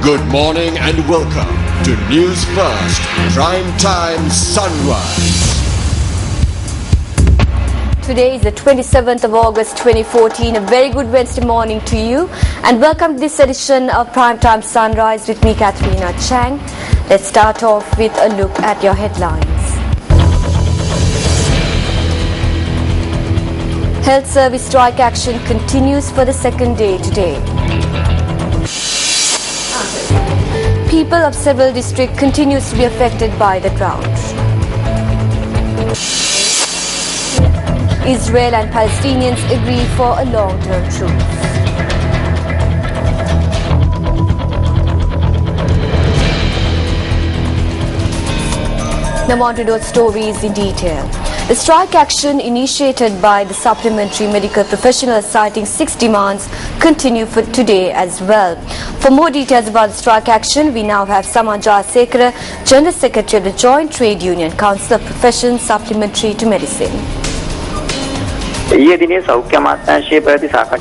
Good morning and welcome to Newsfirst Prime Time Sunrise. Today is the 27th of August 2014. A very good Wednesday morning to you and welcome to this edition of Primetime Sunrise with me, Katrina Chang. Let's start off with a look at your headlines. Health Service strike action continues for the second day today. People of several districts continues to be affected by the drought. Israel and Palestinians agree for a long-term truce. Now on to those stories in detail. The strike action initiated by the supplementary medical professionals citing 6 demands continue for today as well. For more details about the strike action, we now have Samanja Sekara, General Secretary of the Joint Trade Union Council of Professions Supplementary to Medicine. The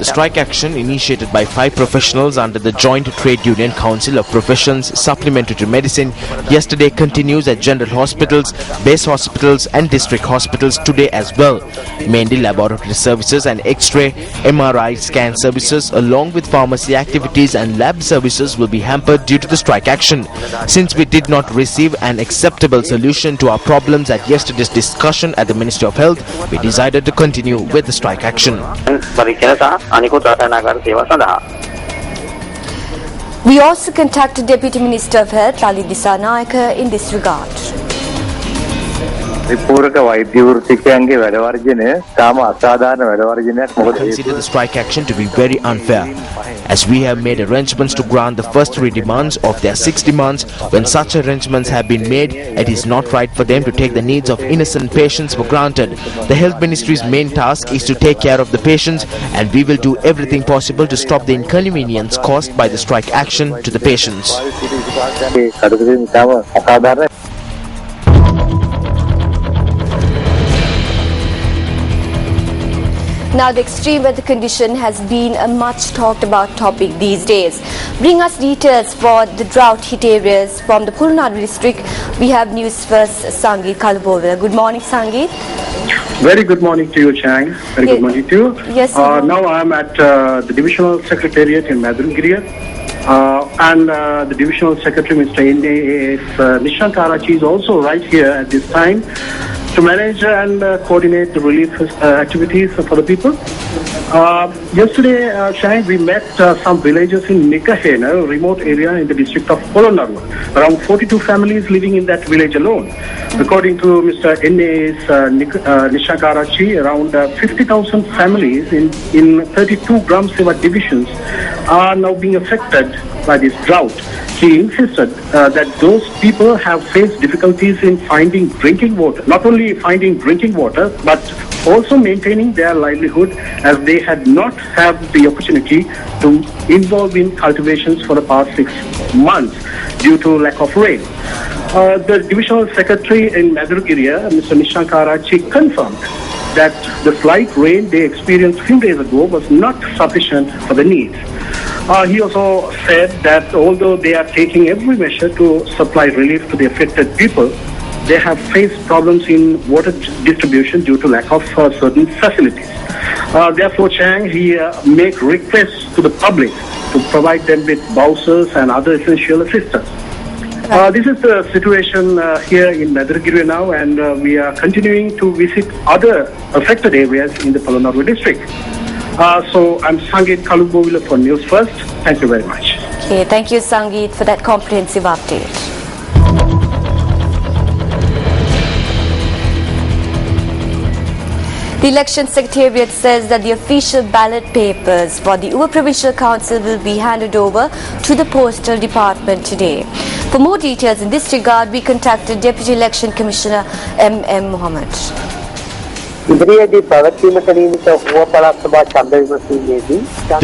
strike action initiated by 5 professionals under the Joint Trade Union Council of Professions Supplementary to Medicine yesterday continues at general hospitals, base hospitals and district hospitals today as well. Mainly laboratory services and X-ray, MRI scan services along with pharmacy activities and lab services will be hampered due to the strike action. Since we did not receive an acceptable solution to our problems at yesterday's discussion at the Ministry of Health, we decided to continue with the strike action. We also contacted Deputy Minister of Health, Lalith Dissanayake, in this regard. I consider the strike action to be very unfair, as we have made arrangements to grant the first 3 demands of their 6 demands. When such arrangements have been made, it is not right for them to take the needs of innocent patients for granted. The Health Ministry's main task is to take care of the patients, and we will do everything possible to stop the inconvenience caused by the strike action to the patients. Now the extreme weather condition has been a much talked about topic these days. Bring us details for the drought hit areas from the Pulnadu district. We have Newsfirst Sangeet Kalubowila. Good morning, Sangeet. Very good morning to you, Chang. Very good morning to you. Yes. Now I'm at the Divisional Secretariat in Madhurgiriya. And the Divisional Secretary, Mr. N.A.S. Nishank Karachi, is also right here at this time to manage and coordinate the relief activities for the people. Yesterday, Chang, we met some villagers in Nikahena, a remote area in the district of Polonnaru. Around 42 families living in that village alone. According to Mr. N.A.'s Nishank Karachi, around 50,000 families in 32 Gram Seva divisions are now being affected by this drought. He insisted that those people have faced difficulties in finding drinking water. Not only finding drinking water, but also maintaining their livelihood, as they had not had the opportunity to involve in cultivations for the past 6 months due to lack of rain. The Divisional Secretary in Madhurgiriya, Mr. Nishank Karachi, confirmed that the slight rain they experienced a few days ago was not sufficient for the needs. He also said that although they are taking every measure to supply relief to the affected people, they have faced problems in water distribution due to lack of certain facilities. Therefore, Chang, he make requests to the public to provide them with bowsers and other essential assistance. This is the situation here in Madhurgiriya now, and we are continuing to visit other affected areas in the Polonnaru district. So I'm Sangeet Kalubowila for Newsfirst. Thank you very much. Okay, thank you, Sangeet, for that comprehensive update. The Election Secretariat says that the official ballot papers for the Uva Provincial Council will be handed over to the Postal Department today. For more details in this regard, we contacted Deputy Election Commissioner M.M. Mohammed. The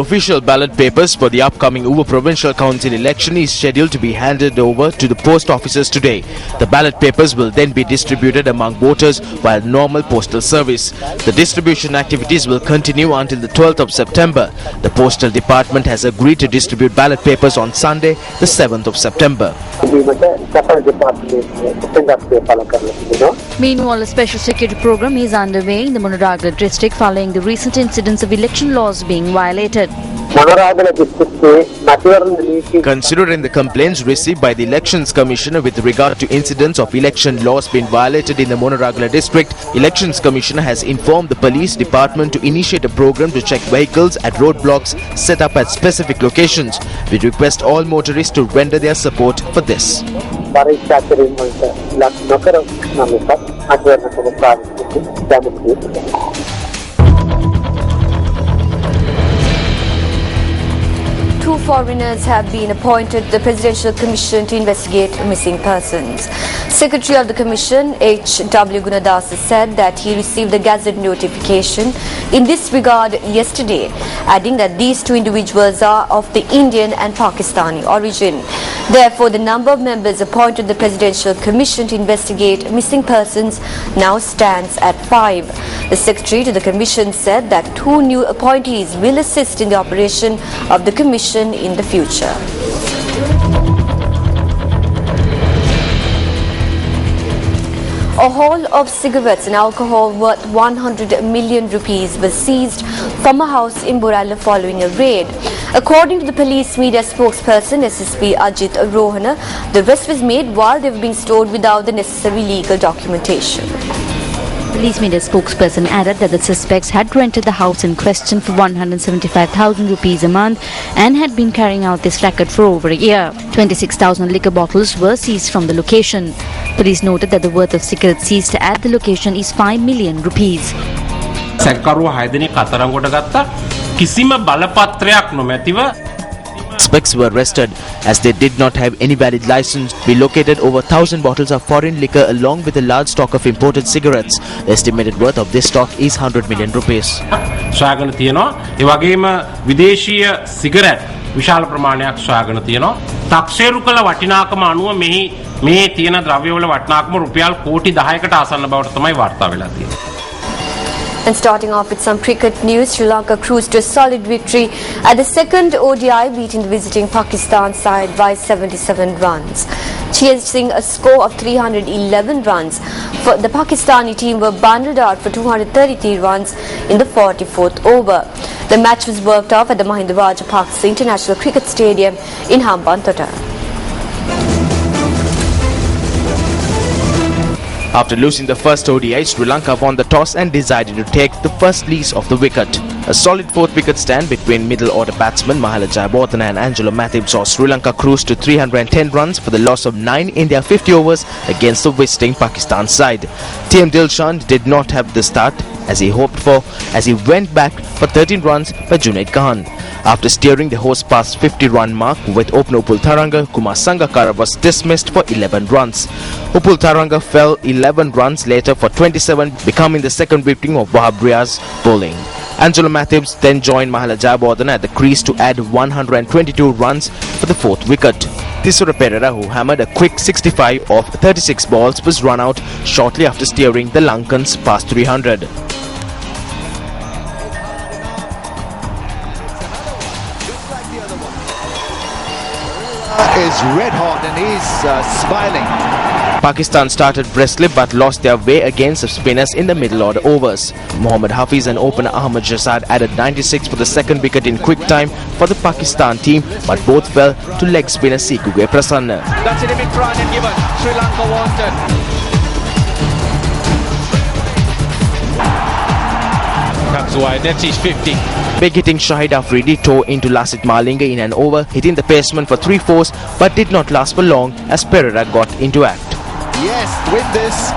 official ballot papers for the upcoming Uva Provincial Council election is scheduled to be handed over to the post offices today. The ballot papers will then be distributed among voters via normal postal service. The distribution activities will continue until the 12th of September. The postal department has agreed to distribute ballot papers on Sunday, the 7th of September. Meanwhile, a special security program is underway in the Monaragala district following the recent incidents of election laws being violated. Considering the complaints received by the Elections Commissioner with regard to incidents of election laws being violated in the Monaragala district, Elections Commissioner has informed the police department to initiate a program to check vehicles at roadblocks set up at specific locations. We request all motorists to render their support for this. Two foreigners have been appointed to the Presidential Commission to investigate missing persons. Secretary of the Commission, H.W. Gunadasa, said that he received the Gazette notification in this regard yesterday, adding that these two individuals are of the Indian and Pakistani origin. Therefore, the number of members appointed to the Presidential Commission to investigate missing persons now stands at 5. The Secretary to the Commission said that 2 new appointees will assist in the operation of the Commission in the future. A haul of cigarettes and alcohol worth 100 million rupees was seized from a house in Borala following a raid. According to the police media spokesperson SSP Ajit Rohana, the arrest was made while they were being stored without the necessary legal documentation. Police media spokesperson added that the suspects had rented the house in question for 175,000 rupees a month and had been carrying out this racket for over a year. 26,000 liquor bottles were seized from the location. Police noted that the worth of cigarettes seized at the location is 5 million rupees. Suspects were arrested as they did not have any valid license. We located over 1,000 bottles of foreign liquor along with a large stock of imported cigarettes. The estimated worth of this stock is 100 million rupees. සොයාගෙන තියෙනවා. ඒ වගේම විදේශීය cigarette විශාල ප්‍රමාණයක් සොයාගෙන තියෙනවා. තක්සේරු කළ වටිනාකම අනුව මේ තියෙන ද්‍රව්‍යවල වටිනාකම රුපියල් කෝටි 10කට ආසන්න බවට තමයි වාර්තා වෙලා තියෙන්නේ. And starting off with some cricket news, Sri Lanka cruised to a solid victory at the second ODI, beating the visiting Pakistan side by 77 runs. Chasing a score of 311 runs, the Pakistani team were bundled out for 233 runs in the 44th over. The match was worked off at the Mahinda Rajapaksa International Cricket Stadium in Hambantota. After losing the first ODI, Sri Lanka won the toss and decided to take the first lease of the wicket. A solid 4th wicket stand between middle order batsmen Mahala Jayawardene and Angelo Matthews saw Sri Lanka cruise to 310 runs for the loss of 9 in their 50 overs against the visiting Pakistan side. TM Dilshan did not have the start as he hoped for, as he went back for 13 runs by Junaid Khan. After steering the horse past 50-run mark with opener Upul Tharanga, Kumar Sangakkara was dismissed for 11 runs. Upul Tharanga fell 11 runs later for 27, becoming the second victim of Wahab Riaz's bowling. Angelo Matthews then joined Mahala Jayawardene at the crease to add 122 runs for the 4th wicket. Thisara Perera, who hammered a quick 65 off 36 balls, was run out shortly after steering the Lankans past 300. Is red hot and he's smiling. Pakistan started briskly but lost their way against the spinners in the middle order overs. Mohammad Hafiz and opener Ahmad Shahzad added 96 for the second wicket in quick time for the Pakistan team, but both fell to leg spinner Sikuge Prasanna. That's it in front and given. Sri Lanka wanted. Comes wide, that's his 50. Big hitting Shahid Afridi tore into Lasit Malinga in an over, hitting the baseman for 3-4s, but did not last for long as Perera got into act. Yes, with this.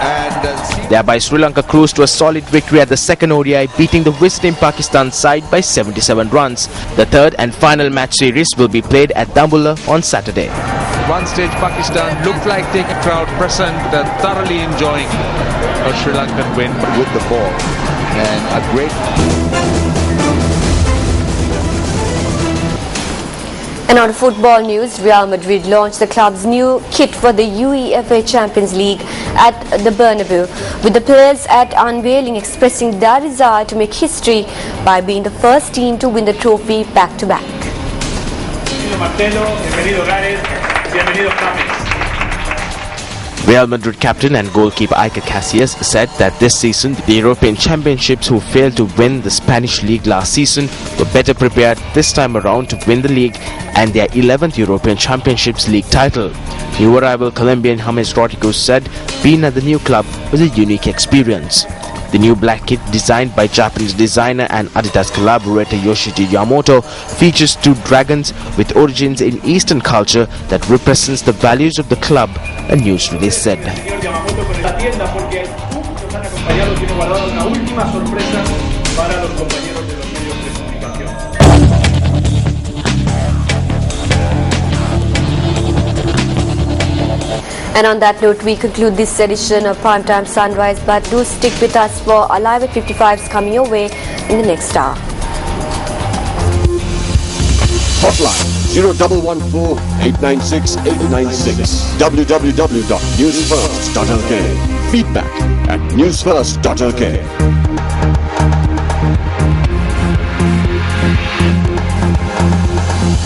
And thereby Sri Lanka cruised to a solid victory at the second ODI, beating the visiting Pakistan side by 77 runs. The third and final match series will be played at Dambulla on Saturday. At one stage, Pakistan looked like taking crowd present, thoroughly enjoying a Sri Lankan win with the ball. And a great... And on football news, Real Madrid launched the club's new kit for the UEFA Champions League at the Bernabeu, with the players at unveiling expressing their desire to make history by being the first team to win the trophy back-to-back. Real Madrid captain and goalkeeper Iker Casillas said that this season the European Championships, who failed to win the Spanish league last season, were better prepared this time around to win the league and their 11th European Championships league title. New arrival Colombian James Rodriguez said being at the new club was a unique experience. The new black kit, designed by Japanese designer and Adidas collaborator Yoshiji Yamamoto, features two dragons with origins in Eastern culture that represents the values of the club, a news release said. And on that note, we conclude this edition of Primetime Sunrise, but do stick with us for our Live at 55s coming your way in the next hour. Hotline 0114 896 896. www.newsfirst.lk. Feedback at newsfirst.lk.